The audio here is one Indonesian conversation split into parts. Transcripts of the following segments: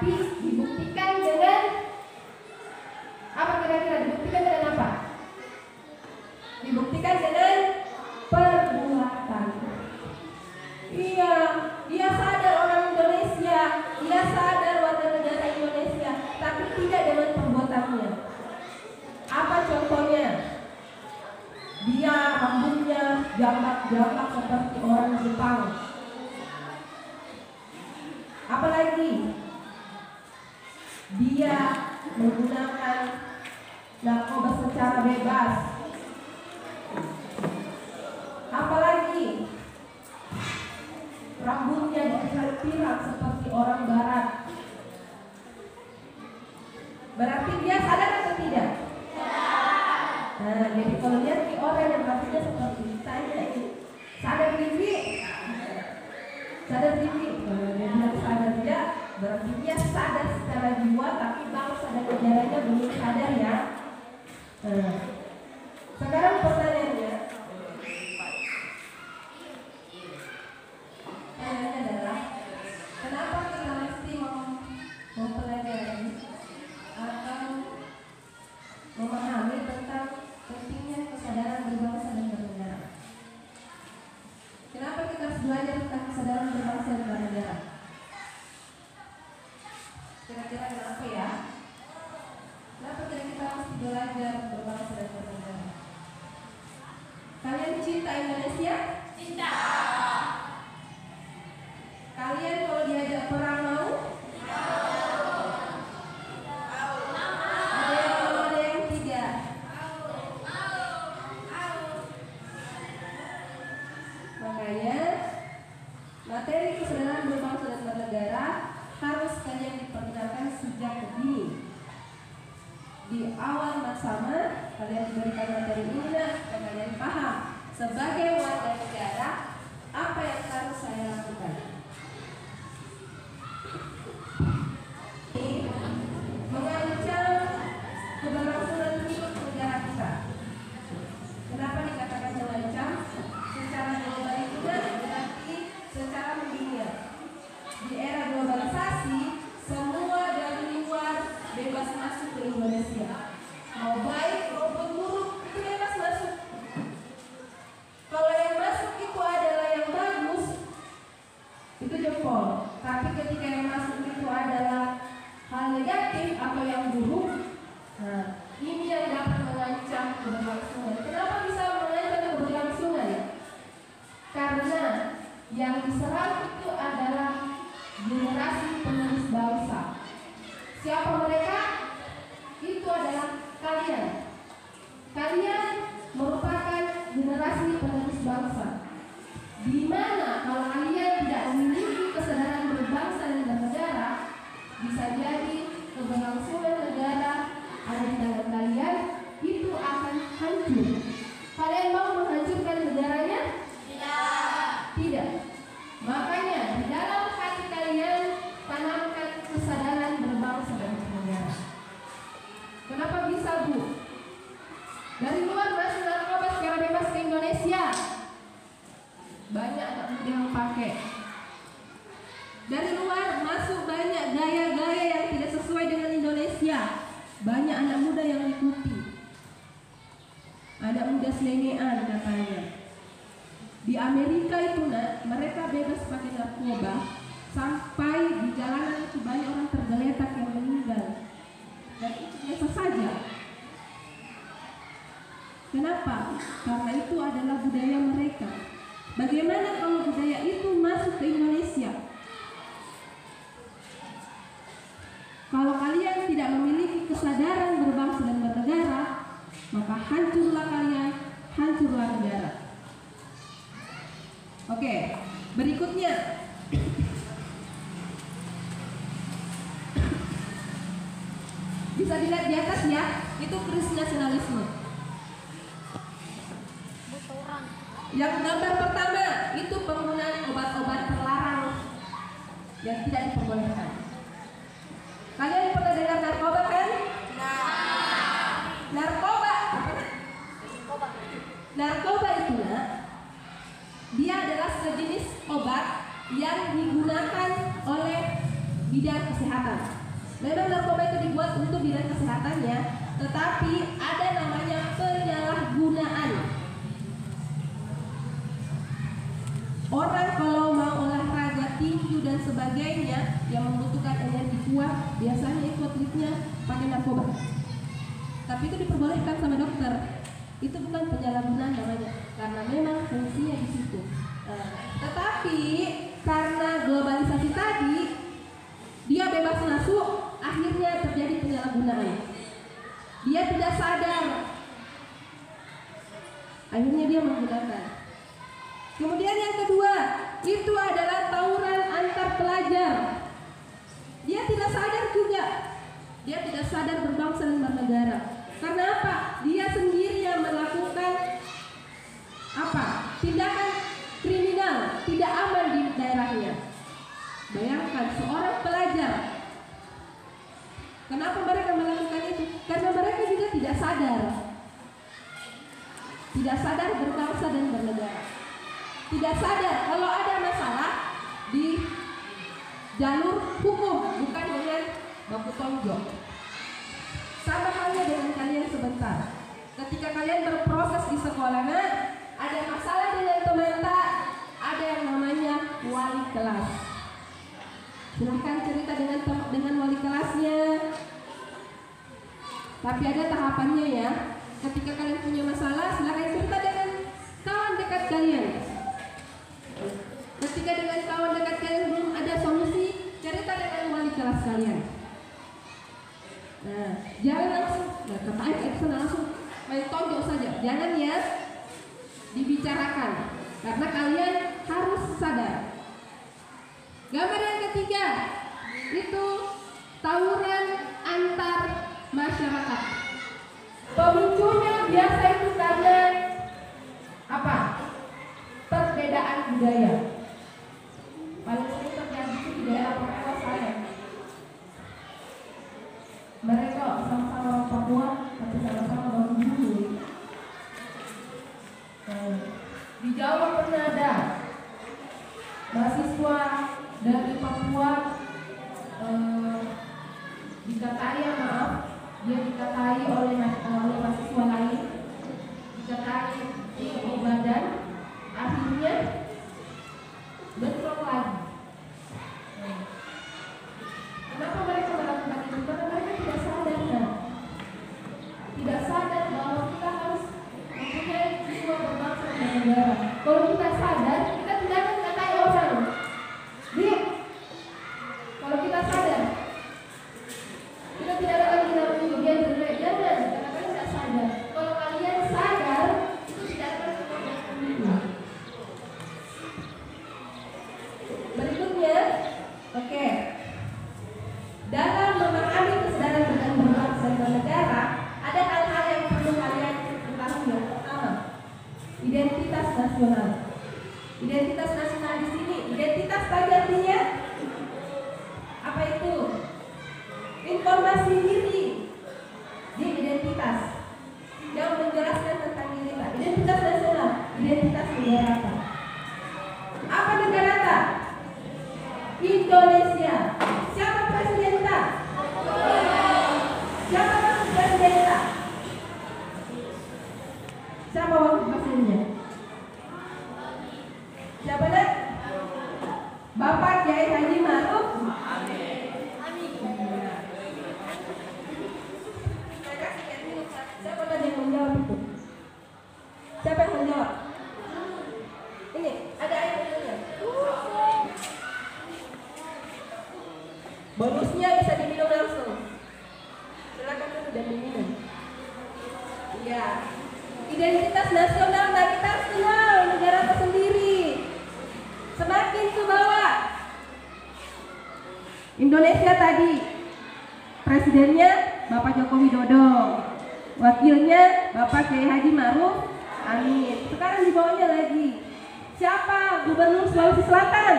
Tapi dibuktikan dengan apa kira-kira? Dibuktikan dengan apa? Dibuktikan dengan perbuatan. Iya, dia sadar orang Indonesia, dia sadar warga negara Indonesia, tapi tidak dengan perbuatannya. Apa contohnya? Dia rambutnya jambak-jambak seperti orang Jepang. Apalagi dia menggunakan narkoba secara bebas. Apalagi rambutnya dipirang seperti orang barat. Berarti dia sadar atau tidak? Nah, jadi kalau lihat di orang yang rambutnya seperti saya ini, sadar diri. Sadar diri. Kalau dia bilang sadar tidak, berarti dia sadar secara jiwa, tapi bangsa dan negaranya belum sadar ya. Sekarang pertanyaannya adalah, kenapa kita mesti mempelajari atau memahami tentang pentingnya kesadaran berbangsa dan bernegara? Kenapa kita harus belajar tentang kesadaran berbangsa dan bernegara? Kira-kira kenapa ya? Kenapa kita harus belajar berbangsa dan bernegara? Kalian cinta Indonesia? Cinta. Kalian kalau diajak perang mau? Ada yang mau, ada yang tidak? Makanya materi kesadaran berbangsa dan bernegara harus kalian diperkenalkan sejak dini. Di awal masa kalian diberikan materi ini supaya kalian paham sebagai warga negara apa yang harus saya lakukan. Ini mengancam keberlangsungan hidup negara kita. Kenapa dikatakan mengancam? Secara global itu berarti secara mendunia. Di era globalisasi, semua dari luar bebas masuk ke Indonesia. Mau baik maupun buruk itu bebas masuk. Kalau yang masuk itu adalah yang bagus, itu jempol. Tapi ketika yang masuk itu adalah hal negatif atau yang buruk, nah ini yang dapat mengancam keberlangsungan. Kenapa bisa mengancam keberlangsungan? Karena yang diserang itu adalah generasi penerus bangsa. Siapa mereka? Itu adalah kalian. Kalian merupakan generasi penerus bangsa. Di mana kalau kalian tidak memiliki kesadaran berbangsa dan bernegara, bisa jadi keberlangsungan negara ada di tangan kalian itu akan hancur. Kalian mau menghancurkan negaranya? Tidak. Makanya di dalam hati kalian tanamkan kesadaran berbangsa dan bernegara. Kenapa bisa, Bu? Dari luar masuk narkoba secara bebas ke Indonesia. Banyak anak muda yang pakai. Dari luar masuk banyak gaya-gaya yang tidak sesuai dengan Indonesia. Banyak anak muda yang ikuti. Anak muda selengean katanya. Di Amerika itu mereka bebas pakai narkoba, sampai di jalanan itu banyak orang tergeletak yang meninggal. Dan itu biasa saja. Kenapa? Karena itu adalah budaya mereka. Bagaimana kalau budaya itu masuk ke Indonesia? Kalau kalian tidak memiliki kesadaran berbangsa dan bernegara, maka hancurlah kalian, hancurlah negara. Oke, berikutnya bisa dilihat di atas ya, itu krisis nasionalisme. Yang gambar pertama itu penggunaan obat-obat terlarang yang tidak diperbolehkan. Kalian pernah dengar narkoba kan? Narkoba apa? Narkoba itu dia adalah sejenis obat yang digunakan oleh bidang kesehatan. Memang narkoba itu dibuat untuk bidang kesehatannya, tetapi ada namanya penyalahgunaan. Orang kalau mau olahraga tinju dan sebagainya yang membutuhkan energi kuat, biasanya itu atletnya pakai narkoba. Tapi itu diperbolehkan sama dokter. Itu bukan penyalahgunaan namanya, karena memang fungsinya di situ. Tetapi karena globalisasi tadi, dia bebas masuk, akhirnya terjadi penyalahgunaan. Dia tidak sadar, akhirnya dia menggunakan. Kemudian yang kedua, itu adalah tawuran antar pelajar. Dia tidak sadar juga, dia tidak sadar berbangsa dan bernegara. Karena apa? Dia sendiri yang melakukan tindakan kriminal, tidak aman di daerahnya. Bayangkan seorang pelajar, kenapa mereka melakukan itu? Karena mereka juga tidak sadar berbangsa dan bernegara. Tidak sadar kalau ada masalah di jalur hukum, bukan dengan baku tonjok. Sama halnya dengan kalian sebentar. Ketika kalian berproses di sekolah, ada masalah dengan teman, ada yang namanya wali kelas. Silahkan cerita dengan wali kelasnya. Tapi ada tahapannya ya. Ketika kalian punya masalah, silahkan cerita dengan kawan dekat kalian. Ketika dengan kawan dekat kalian belum ada solusi, cerita dengan wali kelas kalian. Nah, jangan langsung, langsung main tonjok saja. Jangan ya, dibicarakan. Karena kalian harus sadar. Gambar yang ketiga, itu tawuran antar masyarakat. Pemicunya biasa itu karena apa? Perbedaan budaya. Paling sering terjadi di daerah Papua saya. Mereka sama-sama orang Papua, tapi sama-sama orang Bulu. Di Jawa pernah ada mahasiswa dari Papua dikatai oleh mahasiswa lain, dikatai di badan, akhirnya bentrok lagi. Kenapa mereka melakukan itu? Karena mereka tidak sadar bahwa kita harus mempunyai jiwa berbangsa dan negara. Kalau kita sadar, kita tidak akan ngatai orang. Kalau kita sadar, kita tidak ada lagi namanya dia jelek. Jangan, karena kalian tidak sadar. Kalau kalian sadar, itu tidak akan seperti itu. Berikutnya, oke. Dalam memahami kesadaran dan berbangsa dan bernegara, ada hal-hal yang perlu kalian ketahui. Yang pertama, identitas nasional. Identitas nasional di sini, identitas tadi artinya apa itu? Informasi diri. Di identitas yang menjelaskan tentang diri kita. Identitas nasional, identitas negara apa? Apa negara kita? Indonesia. Siapa presiden kita? Siapa wakil presiden kita? Siapa wakil presidennya? Siapa nak? Bapak Kiai Haji Ma'ruf. Siapa tadi yang menjawab itu? Siapa yang menjawab? Ini ada ayatnya. Bonusnya bisa diminum langsung. Silakan dulu dan diminum. Iya. Identitas nasional, nah kita harus kenal negara kita sendiri. Semakin ke bawah. Indonesia tadi presidennya Bapak Joko Widodo, wakilnya Bapak Kiai Haji Ma'ruf Amin. Sekarang di bawahnya lagi siapa? Gubernur Sulawesi Selatan.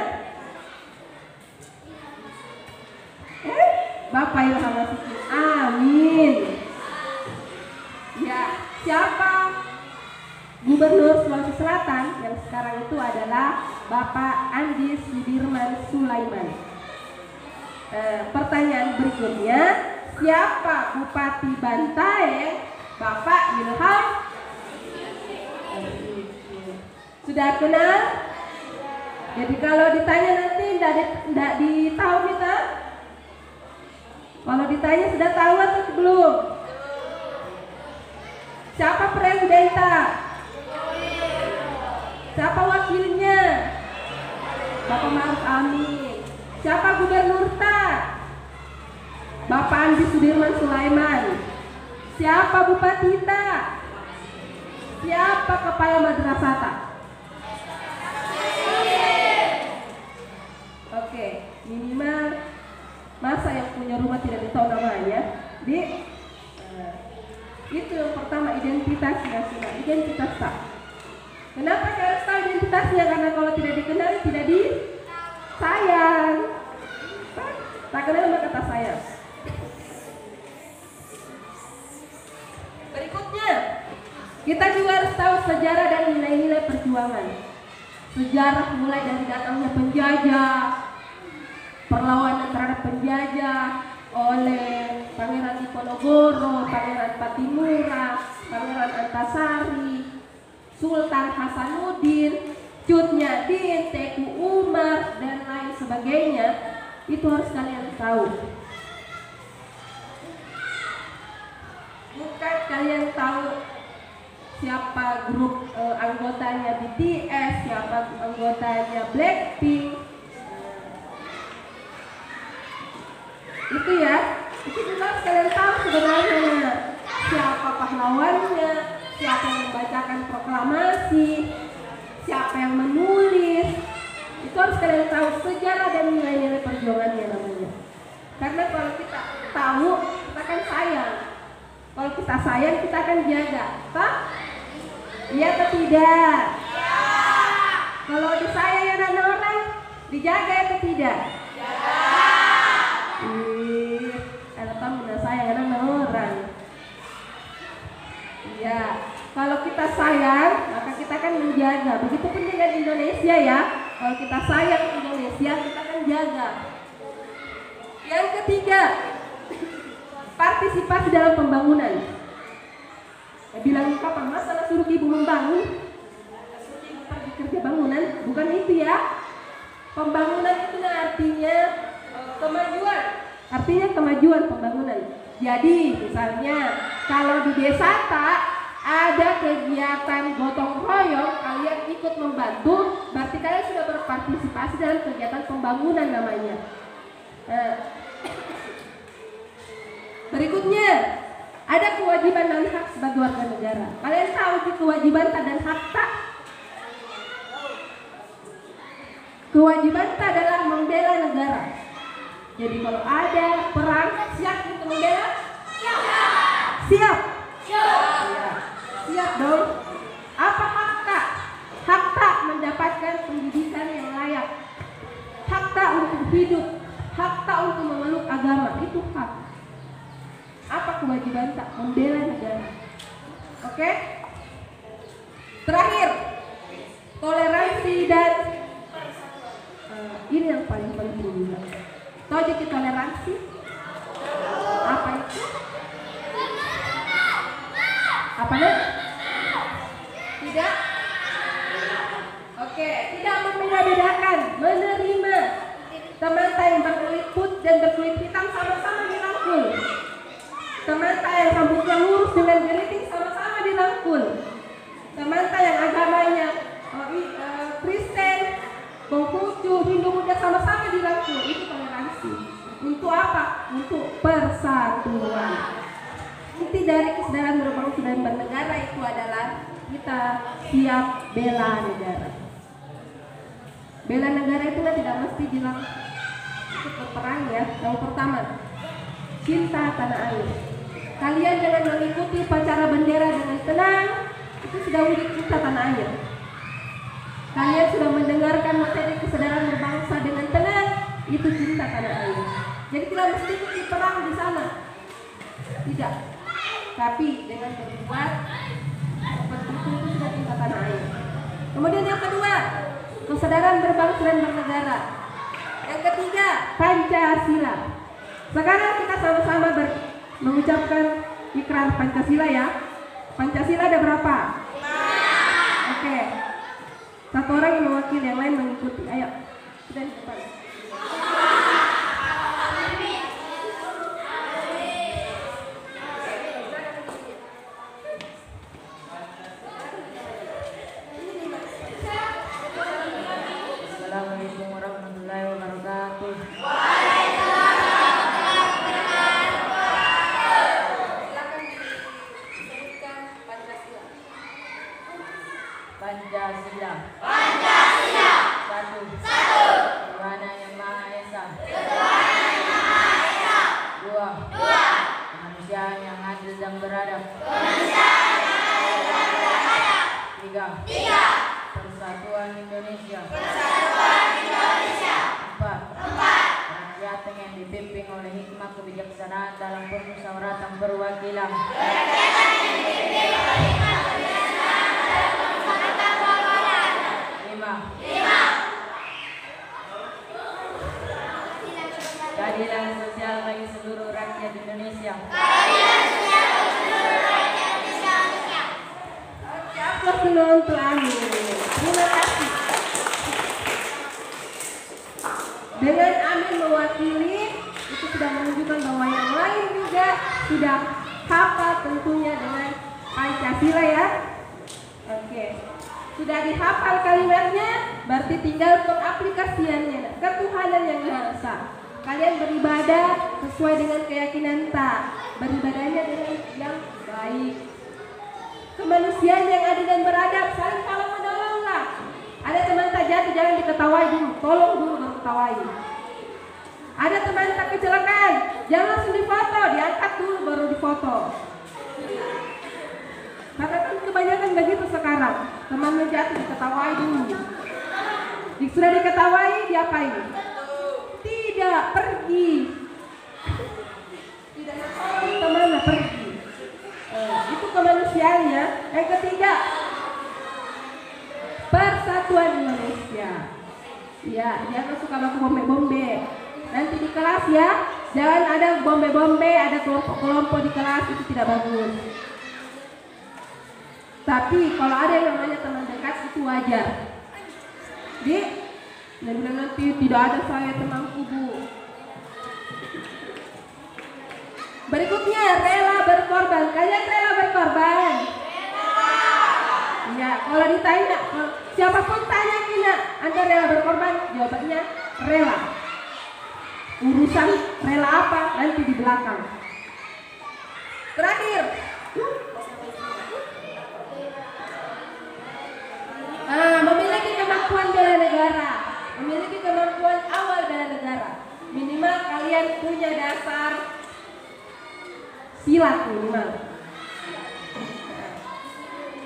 Bapak Ilham Nasution. Amin. Ya, siapa Gubernur Sulawesi Selatan yang sekarang itu adalah Bapak Andi Sudirman Sulaiman. Pertanyaan berikutnya, siapa Bupati Bantaeng? Bapak Ilham. Sudah kenal? Jadi kalau ditanya nanti tidak ditahu kita. Kalau ditanya sudah tahu atau belum? Siapa Presidenta? Siapa wakilnya? Bapak Ma'ruf Amin. Siapa Gubernurta? Bapak Andi Sudirman Sulaiman. Siapa Bupatita? Siapa Kepala Madrasata? Oke, minimal masa yang punya rumah tidak tahu namanya. Itu yang pertama, identitas nasional, identitas tak. Kenapa saya harus tahu identitasnya? Karena kalau tidak dikenali tidak disayang. Tak kenal maka tak sayang. Berikutnya, kita juga harus tahu sejarah dan nilai-nilai perjuangan. Sejarah mulai dari datangnya penjajah, perlawanan terhadap penjajah oleh Pangeran Diponegoro, Pangeran Patimura, Pangeran Antasari, Sultan Hasanuddin, Cut Nyadin, Teku Umar, dan lain sebagainya. Itu harus kalian tahu. Bukan kalian tahu siapa grup anggotanya BTS, siapa anggotanya Blackpink. Itu ya, itu juga harus kalian tahu sebenarnya siapa pahlawannya, siapa yang membacakan proklamasi, siapa yang menulis. Itu harus kalian tahu sejarah dan nilai-nilai perjuangannya namanya. Karena kalau kita tahu, kita akan sayang. Kalau kita sayang, kita akan jaga. Pak? Iya atau tidak? Ya. Kalau disayang anak orang, dijaga atau tidak? Jaga. Kalau kamu sayang anak orang. Iya. Kalau kita sayang, maka kita akan menjaga. Begitupun dengan Indonesia ya. Kalau kita sayang Indonesia, kita akan jaga. Yang ketiga, partisipasi dalam pembangunan. Bilang kapan masalah suruh ibu membangun, suruh ibu pergi kerja bangunan, bukan itu ya. Pembangunan itu artinya kemajuan, artinya kemajuan pembangunan. Jadi misalnya kalau di desa tak ada kegiatan gotong royong, kalian ikut membantu, berarti kalian sudah berpartisipasi dalam kegiatan pembangunan namanya. Berikutnya, ada kewajiban dan hak sebagai warga negara. Kalian tahu sih kewajiban dan hak tak? Kewajiban tak adalah membela negara. Jadi kalau ada perang, siap untuk membela? Siap. Siap dong. Apa hak tak? Hak tak mendapatkan pendidikan yang layak. Hak tak untuk hidup. Hak tak untuk memeluk agama. Itu hak. Apa kewajiban tak? Membela negara. Oke? Terakhir, toleransi dan ini yang paling penting juga. Tahu jadi toleransi? Apa itu? Apa nih? Tidak? Oke, tidak membeda-bedakan, menerima teman yang berkulit putih dan berkulit hitam sama-sama dirangkul. Teman yang rambutnya lurus dengan geriting sama-sama dirangkul. Teman yang agamanya Kristen, Konghucu, Hindu, Buddha sama-sama dirangkul. Itu toleransi. Untuk apa? Untuk persatuan. Inti dari kesadaran berbangsa dan bernegara itu adalah kita siap bela negara. Bela negara itu tidak mesti bilang ikut berperang ya. Yang pertama, cinta tanah air. Kalian jangan mengikuti upacara bendera dengan tenang, itu sudah wujud cinta tanah air. Kalian sudah mendengarkan materi kesadaran berbangsa dengan tenang, itu cinta tanah air. Jadi tidak mesti ikut perang di sana, tidak. Tapi dengan berbuat seperti itu sudah cinta tanah air. Kemudian yang kedua, kesadaran berbangsa dan bernegara. Yang ketiga, Pancasila. Sekarang kita sama-sama mengucapkan ikrar Pancasila ya. Pancasila ada berapa? 5. Oke. Satu orang yang mewakili, yang lain mengikuti. Ayo. Kita di depan. Assalamualaikum warahmatullahi wabarakatuh. Pancasila. Satu. Tuhan yang Maha Esa. Dua. Kemanusiaan yang adil dan beradab. Tiga. Persatuan Indonesia. Empat. Rakyat yang dipimpin oleh hikmah kebijaksanaan dalam permusyawaratan perwakilan. Keadilan sosial bagi seluruh rakyat Indonesia. Aplaus dulu untuk Amin. Terima kasih. Dengan Amin mewakili, itu sudah menunjukkan bahwa yang lain juga sudah hafal tentunya dengan Pancasila ya. Oke. Sudah dihafal kalimatnya, berarti tinggal pengaplikasiannya. Ketuhanan yang Maha Esa. Kalian beribadah sesuai dengan keyakinan tak, beribadahnya dengan yang baik. Kemanusiaan yang adil dan beradab, saling tolong menolonglah. Ada teman tak jatuh, jangan diketawai dulu, tolong dulu baru ketawai. Ada teman tak kecelakaan, jangan langsung difoto, diangkat dulu baru difoto. Karena kan kebanyakan begitu sekarang, teman jatuh diketawai dulu. Sudah diketawai, diapain? Tidak, pergi. Tidak tahu kemana pergi. Itu kemanusiaannya. Yang ketiga, Persatuan Indonesia. Ya, jangan suka laku bombe-bombe. Nanti di kelas ya, jangan ada bombe-bombe, ada kelompok-kelompok di kelas, itu tidak bagus. Tapi kalau ada yang namanya teman dekat itu wajar. Jadi nanti tidak ada saya teman kubu. Berikutnya rela berkorban. Kalian rela berkorban? Ya, kalau ditanya, siapapun tanya kita, Anda rela berkorban? Jawabannya rela. Urusan rela apa nanti di belakang. Terakhir, memiliki kemampuan bela negara. Memiliki kemampuan awal bela negara. Minimal kalian punya dasar silat minimal.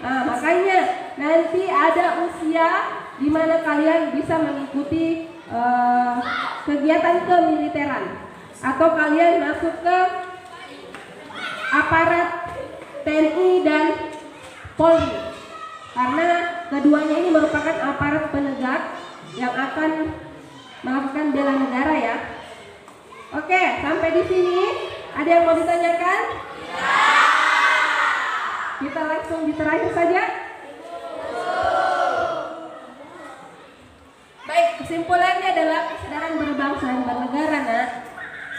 Makanya nanti ada usia di mana kalian bisa mengikuti kegiatan kemiliteran atau kalian masuk ke aparat TNI dan Polri, karena keduanya ini merupakan aparat penegak yang akan melakukan bela negara ya. Oke, sampai di sini ada yang mau ditanyakan? Kita langsung di terakhir saja. Baik, kesimpulannya adalah kesadaran berbangsa dan bernegara, nak,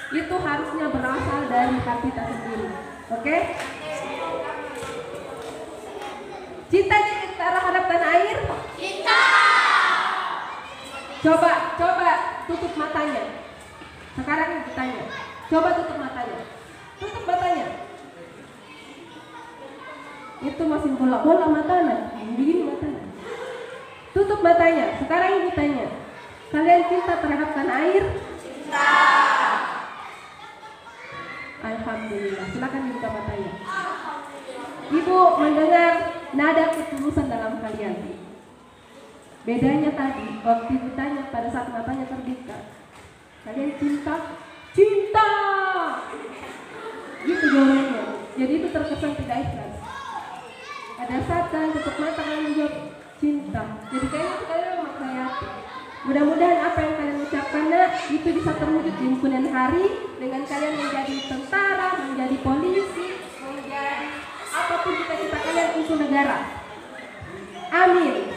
itu harusnya berasal dari hati kita sendiri. Oke? Cintanya kita terhadap tanah air? Cinta. Coba tutup matanya. Sekarang ditanya. Coba tutup matanya. Tutup matanya. Itu masih bola matanya. Begini matanya. Tutup matanya. Sekarang ibu tanya. Kalian cinta terhadap tanah air? Cinta. Alhamdulillah. Silakan dibuka matanya. Ibu mendengar nada ketulusan dalam kalian. Bedanya tadi, waktu ibu tanya pada saat matanya terbuka, kalian cinta? Cinta! Gitu jawabannya. Jadi itu terkesan tidak ikhlas. Pada saat kalian tutup mata, kalian menjawab cinta. Jadi kayaknya kalian memaknai hati. Mudah-mudahan apa yang kalian mengucapkannya itu bisa terwujud di kemudian hari dengan kalian menjadi tentara, menjadi polisi, menjadi apapun cita-cita kalian untuk negara. Amin.